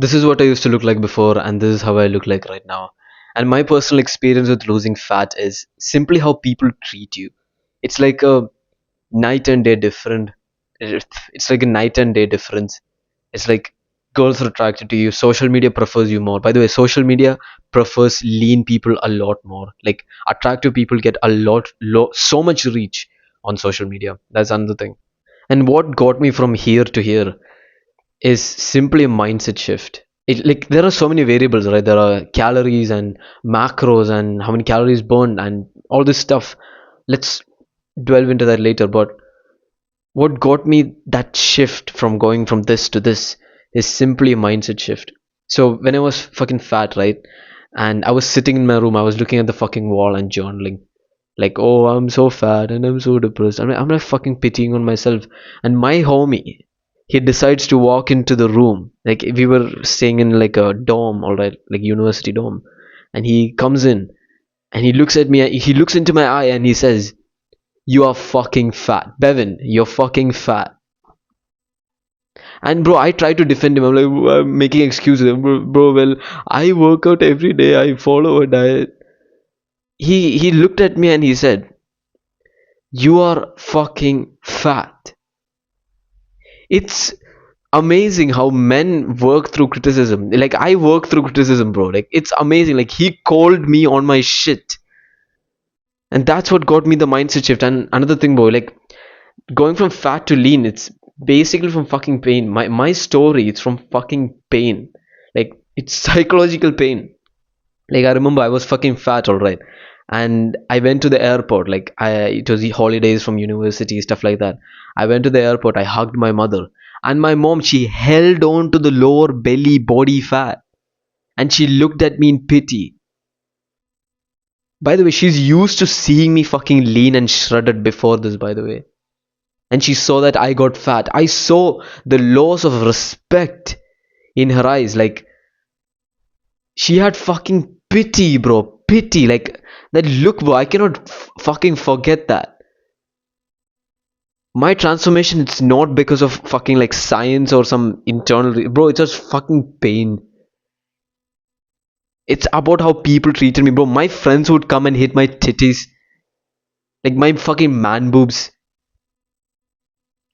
this is what I used to look like before, and this is how I look like right now. And my personal experience with losing fat is simply how people treat you. It's like a night and day different. It's like a night and day difference. It's like girls are attracted to you. Social media prefers you more. By the way, social media prefers lean people a lot more. Like attractive people get a so much reach on social media. That's another thing. And what got me from here to here is simply a mindset shift. Like there are so many variables, right? There are calories and macros and how many calories burned and all this stuff. Let's delve into that later. But what got me that shift from going from this to this is simply a mindset shift. So when I was fucking fat, right? And I was sitting in my room, I was looking at the fucking wall and journaling. Like, oh, I'm so fat and I'm so depressed. I'm like fucking pitying on myself. And my homie, he decides to walk into the room. Like we were staying in like a dorm, all right, like university dorm. And he comes in and he looks at me, he looks into my eye and he says, "You are fucking fat. Bevan, you're fucking fat." And bro, I try to defend him. I'm like, I'm making excuses. Bro, well, I work out every day. I follow a diet. He looked at me and he said, "You are fucking fat." It's amazing how men work through criticism. Like I work through criticism, bro. Like it's amazing. Like he called me on my shit. And that's what got me the mindset shift. And another thing, bro, like going from fat to lean, it's basically from fucking pain. My story, it's from fucking pain. Like it's psychological pain. Like I remember I was fucking fat, all right, and I went to the airport. Like it was the holidays from university, stuff like that. I went to the airport. I hugged my mother, and my mom, she held on to the lower belly body fat, and she looked at me in pity. By the way, she's used to seeing me fucking lean and shredded before this. By the way, and she saw that I got fat. I saw the loss of respect in her eyes. Like she had fucking pity, bro. Pity. Like that look, bro. I cannot fucking forget that. My transformation, it's not because of fucking like science or some internal. Bro, it's just fucking pain. It's about how people treated me, bro. My friends would come and hit my titties. Like my fucking man boobs.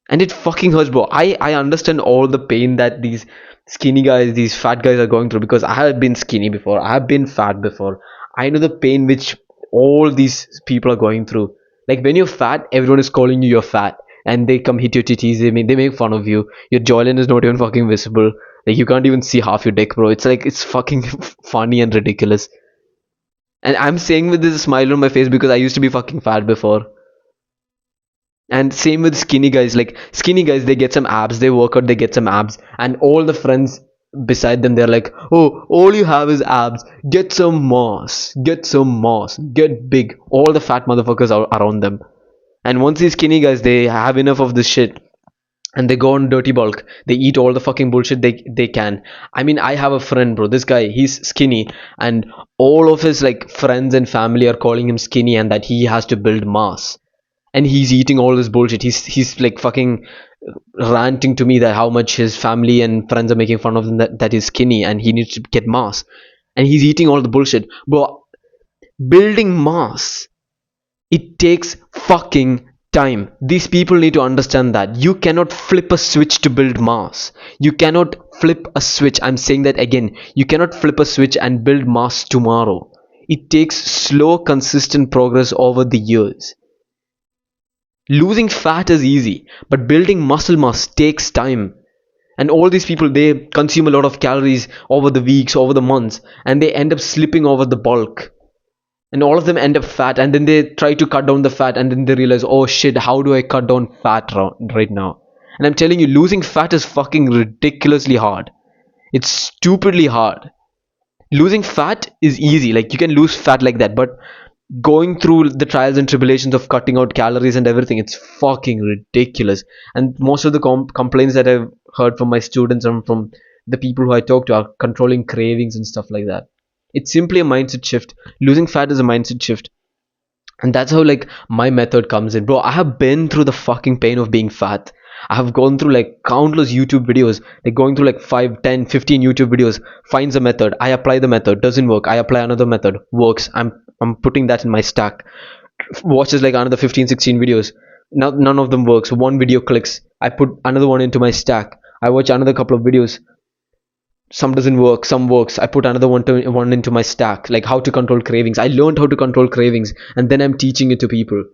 And it fucking hurts, bro. I understand all the pain that these skinny guys, these fat guys are going through because I have been skinny before. I have been fat before. I know the pain which all these people are going through. Like when you're fat, everyone is calling you you're fat, and they come hit your titties. They make fun of you. Your jawline is not even fucking visible. Like you can't even see half your dick, bro. It's like it's fucking funny and ridiculous. And I'm saying with this smile on my face because I used to be fucking fat before. And same with skinny guys. Like skinny guys, they get some abs, they work out, they get some abs, and all the friends beside them, they're like, "Oh, all you have is abs. Get some mass. Get some mass. Get big." All the fat motherfuckers are around them. And once these skinny guys, they have enough of this shit, and they go on dirty bulk. They eat all the fucking bullshit they can. I mean, I have a friend, bro. This guy, he's skinny, and all of his like friends and family are calling him skinny, and that he has to build mass, and he's eating all this bullshit. He's like fucking ranting to me that how much his family and friends are making fun of him, that he's skinny and he needs to get mass, and he's eating all the bullshit. But building mass, it takes fucking time. These people need to understand that you cannot flip a switch to build mass. You cannot flip a switch. I'm saying that again. You cannot flip a switch and build mass tomorrow. It takes slow, consistent progress over the years. Losing fat is easy, but building muscle mass takes time. And all these people, they consume a lot of calories over the weeks, over the months, and they end up slipping over the bulk. And all of them end up fat, and then they try to cut down the fat, and then they realize, oh shit, how do I cut down fat right now? And I'm telling you, losing fat is fucking ridiculously hard. It's stupidly hard. Losing fat is easy, like you can lose fat like that, but going through the trials and tribulations of cutting out calories and everything, it's fucking ridiculous. And most of the complaints that I've heard from my students and from the people who I talk to are controlling cravings and stuff like that. It's simply a mindset shift. Losing fat is a mindset shift. And that's how like my method comes in, bro. I have been through the fucking pain of being fat. I have gone through like countless YouTube videos, like going through like 5, 10, 15 YouTube videos, finds a method, I apply the method, doesn't work, I apply another method, works, I'm putting that in my stack, watches like another 15, 16 videos, now none of them works, one video clicks, I put another one into my stack, I watch another couple of videos, some doesn't work, some works, I put another one into my stack, like how to control cravings, I learned how to control cravings, and then I'm teaching it to people.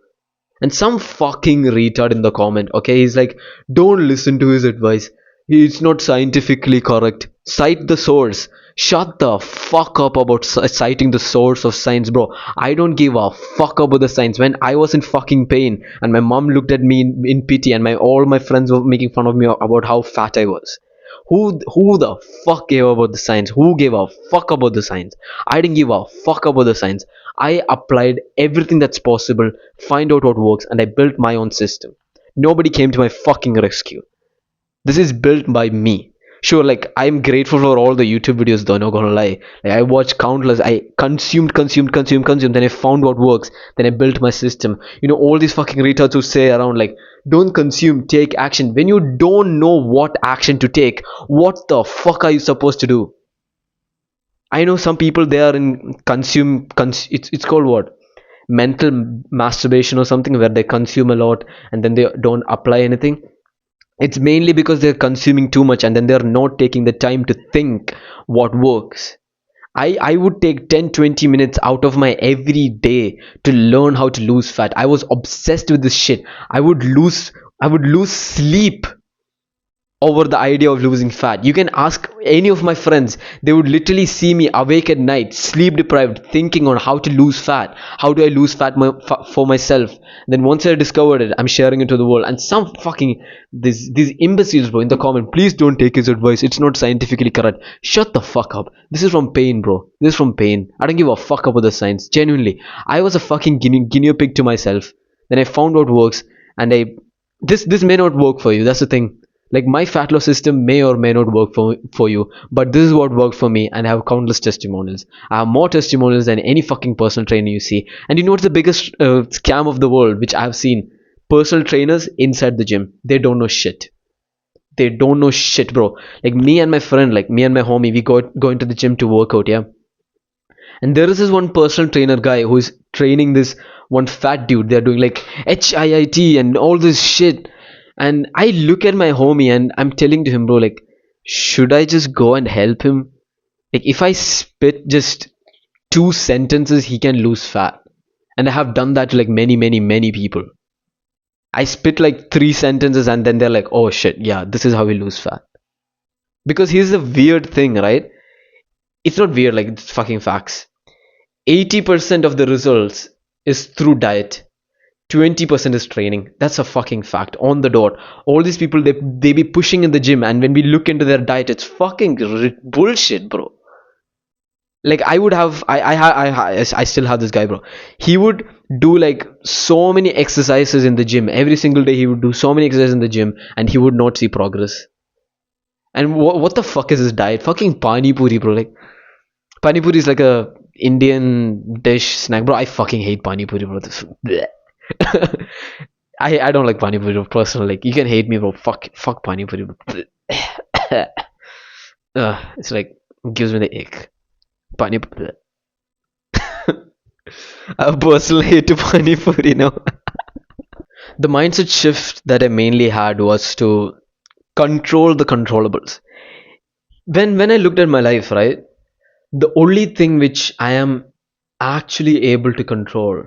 And some fucking retard in the comment, okay, he's like, don't listen to his advice, it's not scientifically correct, cite the source. Shut the fuck up about citing the source of science, bro. I don't give a fuck about the science. When I was in fucking pain and my mom looked at me in pity, and my all my friends were making fun of me about how fat I was, who the fuck gave about the science? Who gave a fuck about the science? I didn't give a fuck about the science. I applied everything that's possible, find out what works, and I built my own system. Nobody came to my fucking rescue. This is built by me. Sure, like I'm grateful for all the YouTube videos though, not gonna lie. Like I watched countless, I consumed, then I found what works, then I built my system. You know, all these fucking retards who say around like, don't consume, take action. When you don't know what action to take, what the fuck are you supposed to do? I know some people, they are in it's called what? Mental masturbation or something, where they consume a lot and then they don't apply anything. It's mainly because they're consuming too much and then they're not taking the time to think what works. I would take 10-20 minutes out of my every day to learn how to lose fat. I was obsessed with this shit. I would lose sleep over the idea of losing fat. You can ask any of my friends, they would literally see me awake at night, sleep deprived, thinking on how to lose fat. How do I lose fat for myself? Then once I discovered it, I'm sharing it to the world. And some fucking these imbeciles, bro, in the comment, please don't take his advice. It's not scientifically correct. Shut the fuck up. This is from pain, bro. This is from pain. I don't give a fuck about the science. Genuinely, I was a fucking guinea pig to myself. Then I found what works, and this may not work for you. That's the thing. Like my fat loss system may or may not work for you, but this is what worked for me, and I have countless testimonials. I have more testimonials than any fucking personal trainer you see. And you know what's the biggest scam of the world, which I have seen? Personal trainers inside the gym, they don't know shit. They don't know shit, bro. Like me and my friend, like me and my homie, we go into the gym to work out, yeah. And there is this one personal trainer guy who is training this one fat dude. They're doing like HIIT and all this shit. And I look at my homie and I'm telling to him, bro, like, should I just go and help him? Like, if I spit just 2 sentences, he can lose fat. And I have done that to like many, many, many people. I spit like 3 sentences and then they're like, oh shit, yeah, this is how we lose fat. Because here's the weird thing, right? It's not weird, like, it's fucking facts. 80% of the results is through diet. 20% is training. That's a fucking fact on the dot. All these people, they be pushing in the gym, and when we look into their diet, it's fucking bullshit, bro. Like I would have, I still have this guy, bro. He would do like so many exercises in the gym every single day. He would do so many exercises in the gym, and he would not see progress. And what the fuck is his diet? Fucking pani puri, bro. Like pani puri is like a Indian dish snack, bro. I fucking hate pani puri, bro. I don't like pani puri personally. Like you can hate me, bro. Fuck pani puri. It's like gives me the ick. Pani puri. I personally hate pani puri now. The mindset shift that I mainly had was to control the controllables. When I looked at my life, right, the only thing which I am actually able to control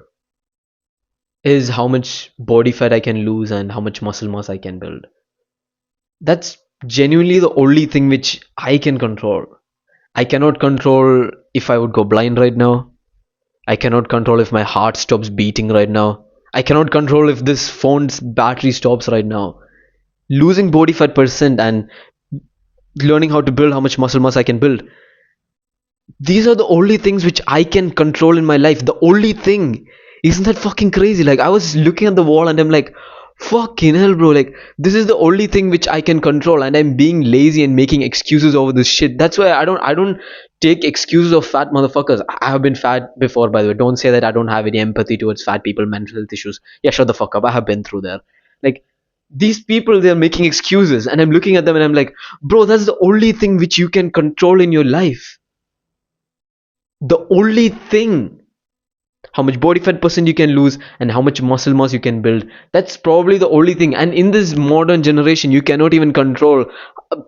is how much body fat I can lose and how much muscle mass I can build. That's genuinely the only thing which I can control. I cannot control if I would go blind right now. I cannot control if my heart stops beating right now. I cannot control if this phone's battery stops right now. Losing body fat percent and learning how to build how much muscle mass I can build. These are the only things which I can control in my life. The only thing. Isn't that fucking crazy? Like I was looking at the wall and I'm like, fucking hell, bro. Like this is the only thing which I can control, and I'm being lazy and making excuses over this shit. That's why I don't take excuses of fat motherfuckers. I have been fat before, by the way. Don't say that I don't have any empathy towards fat people, mental health issues. Yeah, shut the fuck up. I have been through there. Like These people, they're making excuses, and I'm looking at them and I'm like, bro, that's the only thing which you can control in your life. The only thing. How much body fat percent you can lose and how much muscle mass you can build. That's probably the only thing. And in this modern generation, you cannot even control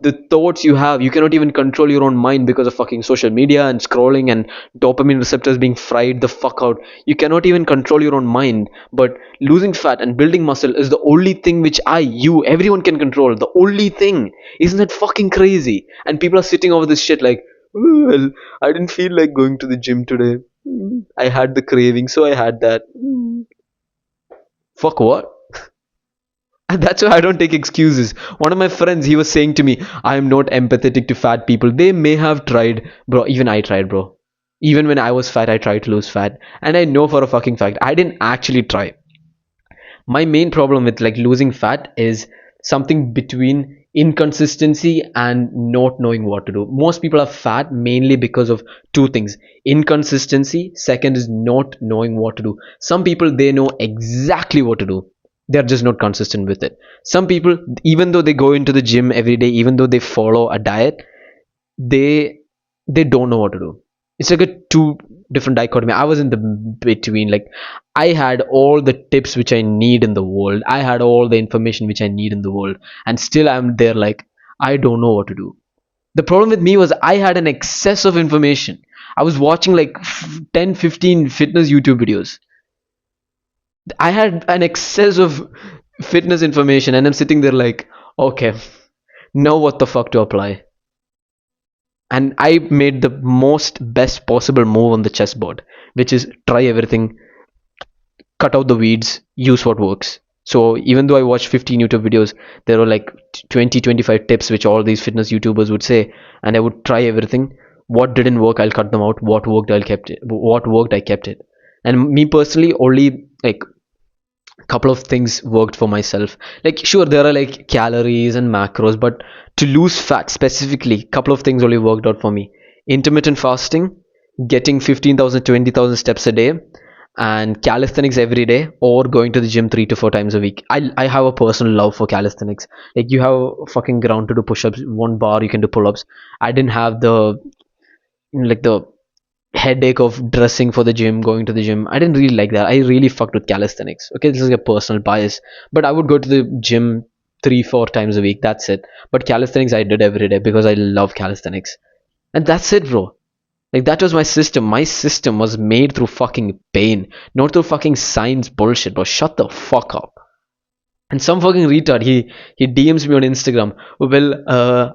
the thoughts you have. You cannot even control your own mind because of fucking social media and scrolling and dopamine receptors being fried the fuck out. You cannot even control your own mind. But losing fat and building muscle is the only thing which you, everyone can control. The only thing. Isn't that fucking crazy? And people are sitting over this shit like, well, I didn't feel like going to the gym today. I had the craving, so I had that. Fuck what? And that's why I don't take excuses. One of my friends, he was saying to me, I am not empathetic to fat people. They may have tried. Bro, even I tried, bro. Even when I was fat, I tried to lose fat. And I know for a fucking fact, I didn't actually try. My main problem with like losing fat is something between inconsistency and not knowing what to do. Most people are fat mainly because of two things: inconsistency, second is not knowing what to do. Some people, they know exactly what to do, they're just not consistent with it. Some people, even though they go into the gym every day, even though they follow a diet, they they don't know what to do. It's like a two different dichotomy. I was in the between. Like, I had all the tips which I need in the world, I had all the information which I need in the world, and still I'm there like, I don't know what to do. The problem with me was I had an excess of information. I was watching like 10, 15 fitness YouTube videos. I had an excess of fitness information, and I'm sitting there like, okay, now what the fuck to apply? And I made the most best possible move on the chessboard, which is try everything, cut out the weeds, use what works. So even though I watched 15 YouTube videos, there were like 20, 25 tips which all these fitness YouTubers would say, and I would try everything. What didn't work, I'll cut them out. What worked, I'll kept it. What worked, I kept it. And me personally, only like couple of things worked for myself. Like, sure, there are like calories and macros, but to lose fat specifically, couple of things only worked out for me: intermittent fasting, getting 15,000 20,000 steps a day, and calisthenics every day, or going to the gym 3 to 4 times a week. I have a personal love for calisthenics. Like, you have a fucking ground to do push-ups, one bar you can do pull-ups. I didn't have the, like, the headache of dressing for the gym, going to the gym. I didn't really like that. I really fucked with calisthenics. Okay, this is a personal bias, but I would go to the gym 3 4 times a week. That's it. But calisthenics I did every day because I love calisthenics, and that's it, bro. Like, that was my system. My system was made through fucking pain, not through fucking science bullshit, bro. Shut the fuck up. And some fucking retard, he DMs me on Instagram. Well,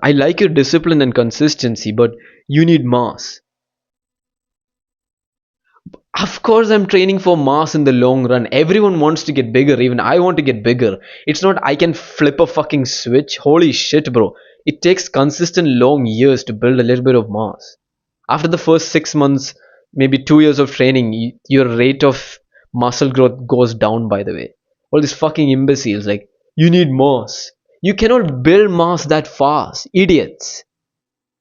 I like your discipline and consistency, but you need mass. Of course, I'm training for mass in the long run. Everyone wants to get bigger. Even I want to get bigger. It's not I can flip a fucking switch. Holy shit, bro. It takes consistent long years to build a little bit of mass. After the first 6 months, maybe 2 years of training, your rate of muscle growth goes down, by the way. All these fucking imbeciles, like, you need mass. You cannot build mass that fast. Idiots.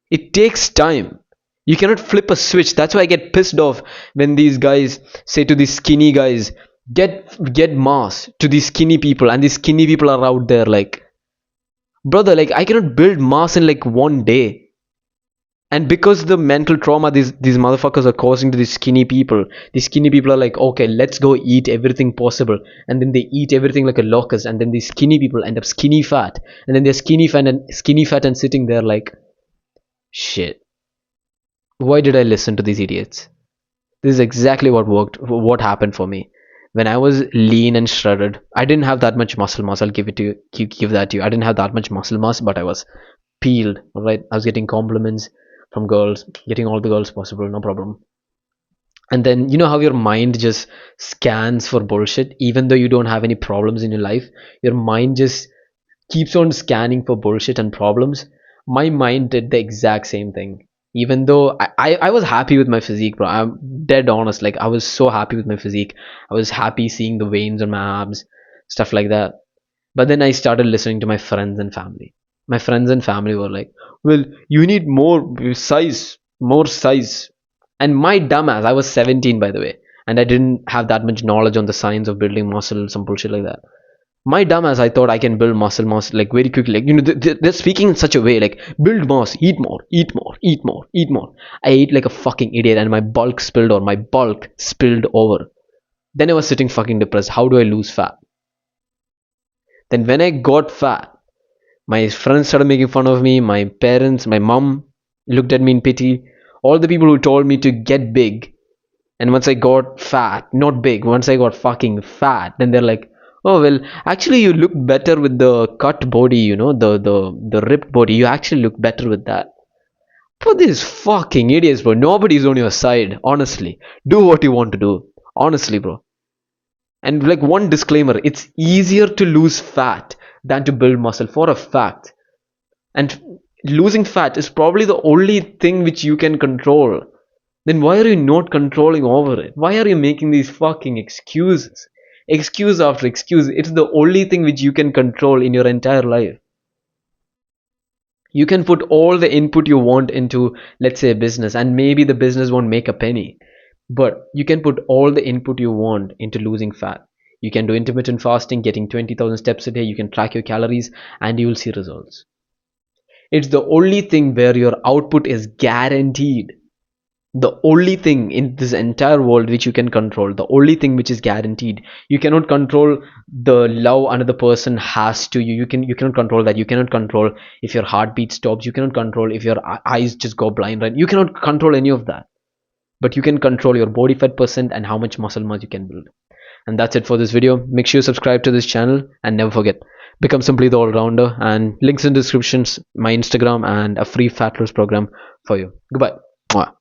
It takes time. You cannot flip a switch. That's why I get pissed off when these guys say to these skinny guys, get mass, to these skinny people, and these skinny people are out there like, brother, like, I cannot build mass in like one day. And because the mental trauma these motherfuckers are causing to these skinny people are like, okay, let's go eat everything possible, and then they eat everything like a locust, and then these skinny people end up skinny fat, and then they're skinny fat and sitting there like, shit, why did I listen to these idiots? This is exactly what happened for me. When I was lean and shredded, I didn't have that much muscle mass. I'll give it to you, give that to you. I didn't have that much muscle mass, but I was peeled, right? I was getting compliments from girls, getting all the girls possible, no problem. And then, you know how your mind just scans for bullshit, even though you don't have any problems in your life, your mind just keeps on scanning for bullshit and problems. My mind did the exact same thing. Even though I was happy with my physique, bro. I'm dead honest. Like, I was so happy with my physique. I was happy seeing the veins on my abs, stuff like that. But then I started listening to my friends and family. My friends and family were like, well, you need more size, more size. And my dumbass, I was 17, by the way, and I didn't have that much knowledge on the science of building muscle, some bullshit like that. My dumb ass, I thought I can build muscle like very quickly. Like, they're speaking in such a way like build mass, eat more, eat more, eat more, eat more. I ate like a fucking idiot, and my bulk spilled over. Then I was sitting fucking depressed. How do I lose fat? Then when I got fat, my friends started making fun of me. My parents, my mom looked at me in pity. All the people who told me to get big, and once I got fat, not big, once I got fucking fat, then they're like, oh well, actually you look better with the cut body, the ripped body. You actually look better with that. For these fucking idiots, bro. Nobody's on your side, honestly. Do what you want to do. Honestly, bro. And like one disclaimer, it's easier to lose fat than to build muscle for a fact. And losing fat is probably the only thing which you can control. Then why are you not controlling over it? Why are you making these fucking excuses? Excuse after excuse. It's the only thing which you can control in your entire life. You can put all the input you want into, let's say, a business, and maybe the business won't make a penny. But you can put all the input you want into losing fat. You can do intermittent fasting, getting 20,000 steps a day. You can track your calories, and you will see results. It's the only thing where your output is guaranteed. The only thing in this entire world which you can control, the only thing which is guaranteed. You cannot control the love another person has to you. You cannot control that. You cannot control if your heartbeat stops. You cannot control if your eyes just go blind, right? You cannot control any of that. But you can control your body fat percent and how much muscle mass you can build. And that's it for this video. Make sure you subscribe to this channel, and never forget, become simply the all-rounder. And links in descriptions, my Instagram, and a free fat loss program for you. Goodbye. Mwah.